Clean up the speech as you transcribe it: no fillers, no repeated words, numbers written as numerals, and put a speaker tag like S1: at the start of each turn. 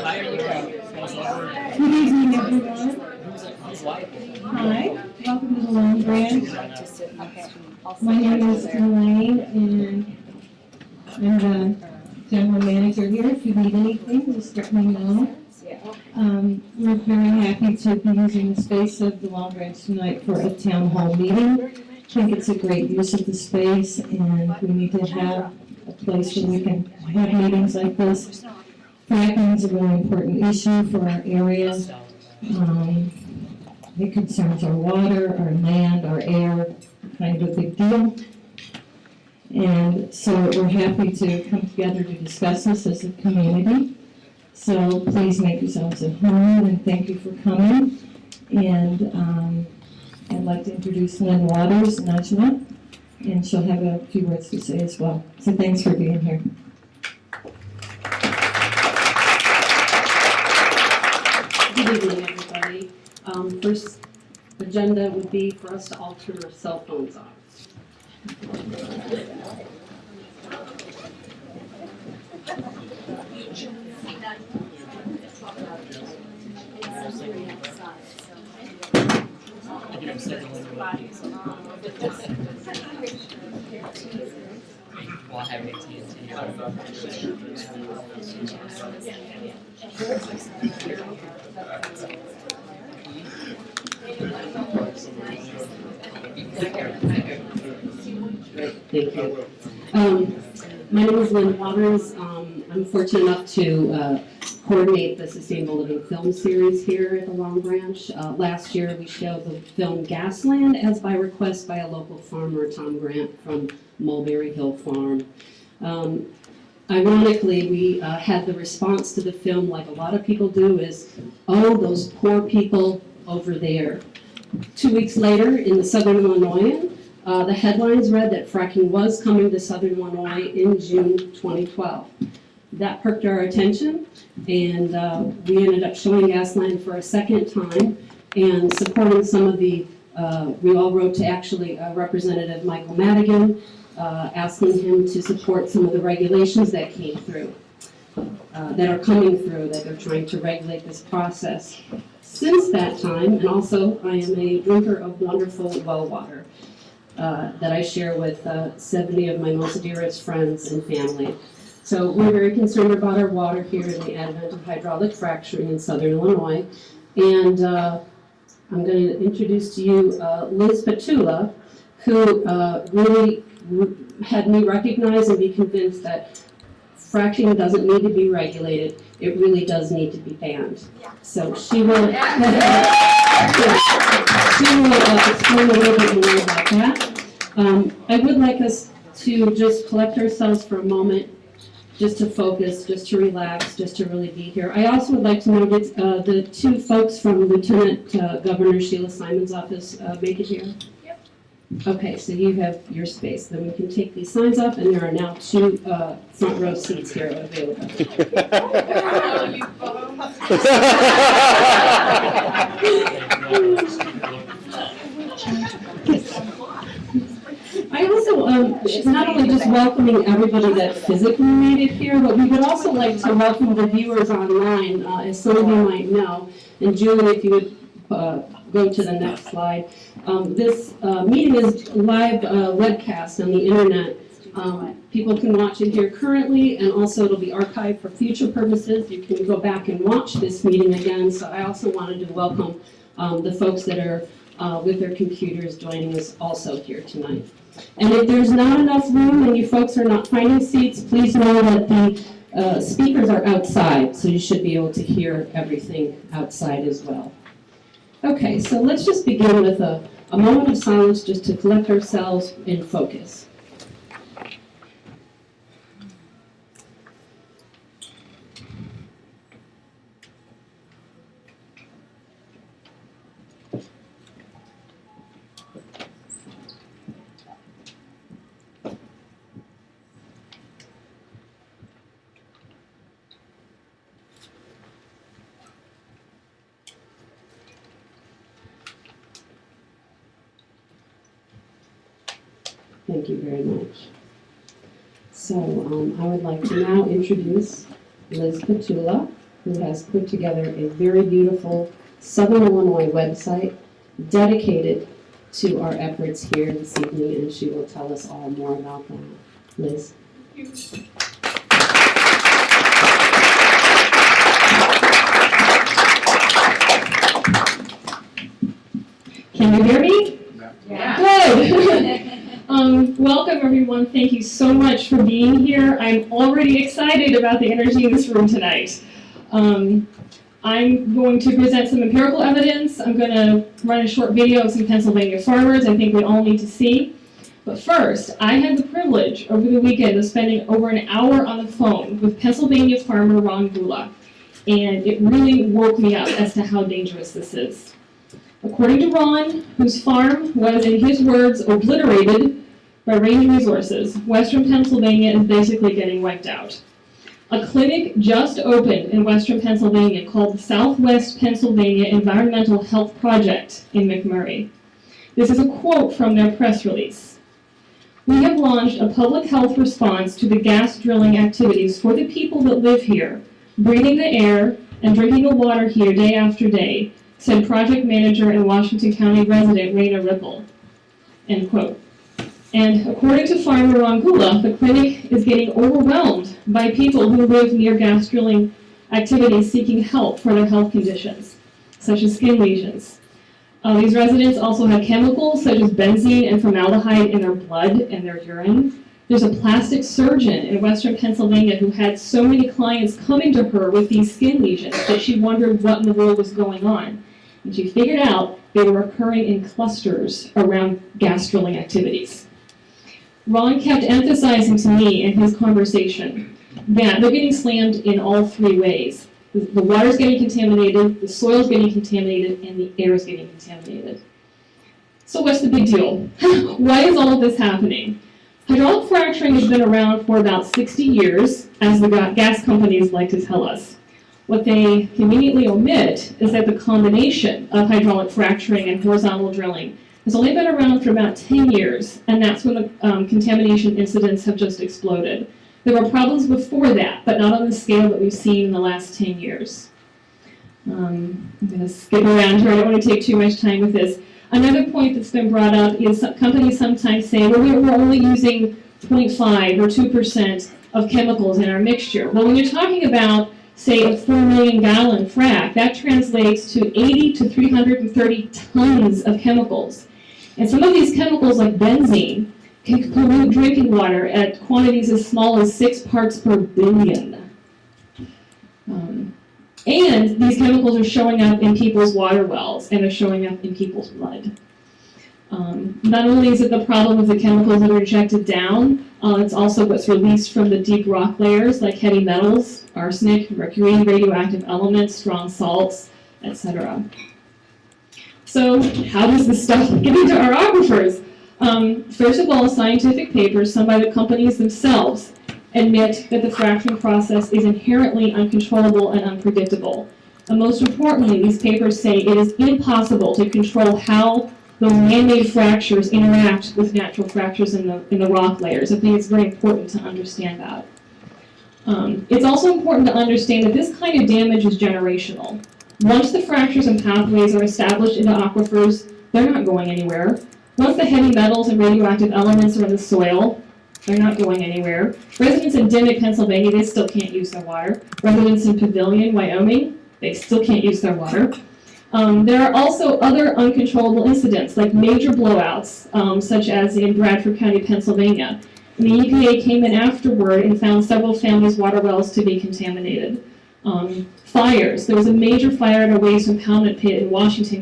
S1: Good evening, everyone. Hi, welcome to the Long Branch. My name is Elaine, and I'm the general manager here. If you need anything, just let me know. We're very happy to be using the space of the Long Branch tonight for a town hall meeting. I think it's a great use of the space, and we need to have a place where we can have meetings like this. Fracking is a really important issue for our area. It concerns our water, our land, our air, kind of a big deal. And so we're happy to come together to discuss this as a community. So please make yourselves at home, and thank you for coming. And I'd like to introduce Lynn Waters, Najma, and she'll have a few words to say as well. So thanks for being here.
S2: Good evening, everybody. First agenda would be for us to all turn our cell phones off.
S3: Well, I have AT&T.
S2: Thank you. My name is Lynn Waters. I'm fortunate enough to coordinate the Sustainable Living Film Series here at the Long Branch. Last year we showed the film Gasland as by request by a local farmer, Tom Grant from Mulberry Hill Farm. Ironically, we had the response to the film, like a lot of people do, is, oh, those poor people over there. 2 weeks later, in the Southern Illinoisan, the headlines read that fracking was coming to Southern Illinois in June 2012. That perked our attention, and we ended up showing Gasland for a second time and supporting some of the, we all wrote to actually Representative Michael Madigan, asking him to support some of the regulations that came through, that are coming through, that they're trying to regulate this process. Since that time, and also I am a drinker of wonderful well water that I share with 70 of my most dearest friends and family. So we're very concerned about our water here in the advent of hydraulic fracturing in Southern Illinois. And I'm going to introduce to you Liz Petula, who really had me recognize and be convinced that fracking doesn't need to be regulated. It really does need to be banned. So she will, explain a little bit more about that. I would like us to just collect ourselves for a moment, just to focus, just to relax, just to really be here. I also would like to note the two folks from Lieutenant Governor Sheila Simon's office make it here. Okay, so you have your space. Then we can take these signs off, and there are now two front row seats here available. I also, not only just welcoming everybody that physically made it here, but we would also like to welcome the viewers online, as some of you might know. And Julie, if you would go to the next slide. This meeting is live webcast on the internet. People can watch it here currently, and also it'll be archived for future purposes. You can go back and watch this meeting again. So I also wanted to welcome the folks that are with their computers joining us also here tonight. And if there's not enough room and you folks are not finding seats, please know that the speakers are outside, so you should be able to hear everything outside as well. Okay, so let's just begin with a moment of silence just to collect ourselves and focus. Thank you very much. So I would like to now introduce Liz Petula, who has put together a very beautiful Southern Illinois website dedicated to our efforts here this evening, and she will tell us all more about that. Liz?
S3: Can you hear me?
S4: Yeah.
S3: Good. Welcome, everyone. Thank you so much for being here. I'm already excited about the energy in this room tonight. I'm going to present some empirical evidence. I'm going to run a short video of some Pennsylvania farmers I think we all need to see. But first, I had the privilege over the weekend of spending over an hour on the phone with Pennsylvania farmer Ron Gula, and it really woke me up as to how dangerous this is. According to Ron, whose farm was, in his words, obliterated by range resources, western Pennsylvania is basically getting wiped out. A clinic just opened in western Pennsylvania called the Southwest Pennsylvania Environmental Health Project in McMurray. This is a quote from their press release. "We have launched a public health response to the gas drilling activities for the people that live here, breathing the air and drinking the water here day after day," said project manager and Washington County resident Raina Ripple, end quote. And according to farmer Ron Gula, the clinic is getting overwhelmed by people who live near gas drilling activities seeking help for their health conditions, such as skin lesions. These residents also have chemicals such as benzene and formaldehyde in their blood and their urine. There's a plastic surgeon in western Pennsylvania who had so many clients coming to her with these skin lesions that she wondered what in the world was going on. And she figured out they were occurring in clusters around gas drilling activities. Ron kept emphasizing to me in his conversation that they're getting slammed in all three ways. The water's getting contaminated, the soil's getting contaminated, and the air's getting contaminated. So what's the big deal? Why is all of this happening? Hydraulic fracturing has been around for about 60 years, as the gas companies like to tell us. What they conveniently omit is that the combination of hydraulic fracturing and horizontal drilling has only been around for about 10 years, and that's when the contamination incidents have just exploded. There were problems before that, but not on the scale that we've seen in the last 10 years. I'm going to skip around here. I don't want to take too much time with this. Another point that's been brought up is companies sometimes say, well, we're only using 0.5 or 2% of chemicals in our mixture. Well, when you're talking about, say, a 4 million gallon frac, that translates to 80 to 330 tons of chemicals. And some of these chemicals, like benzene, can pollute drinking water at quantities as small as 6 parts per billion. And these chemicals are showing up in people's water wells, and they're showing up in people's blood. Not only is it the problem of the chemicals that are injected down, it's also what's released from the deep rock layers, like heavy metals, arsenic, mercury, radioactive elements, strong salts, etc. So how does this stuff get into our aquifers? First of all, scientific papers, some by the companies themselves, admit that the fracturing process is inherently uncontrollable and unpredictable. And most importantly, these papers say it is impossible to control how those man-made fractures interact with natural fractures in the rock layers. I think it's very important to understand that. It's also important to understand that this kind of damage is generational. Once the fractures and pathways are established into aquifers, they're not going anywhere. Once the heavy metals and radioactive elements are in the soil, they're not going anywhere. Residents in Dimmick, Pennsylvania, they still can't use their water. Residents in Pavilion, Wyoming, they still can't use their water. There are also other uncontrollable incidents, like major blowouts, such as in Bradford County, Pennsylvania. And the EPA came in afterward and found several families' water wells to be contaminated. Fires. There was a major fire at a waste impoundment pit in Washington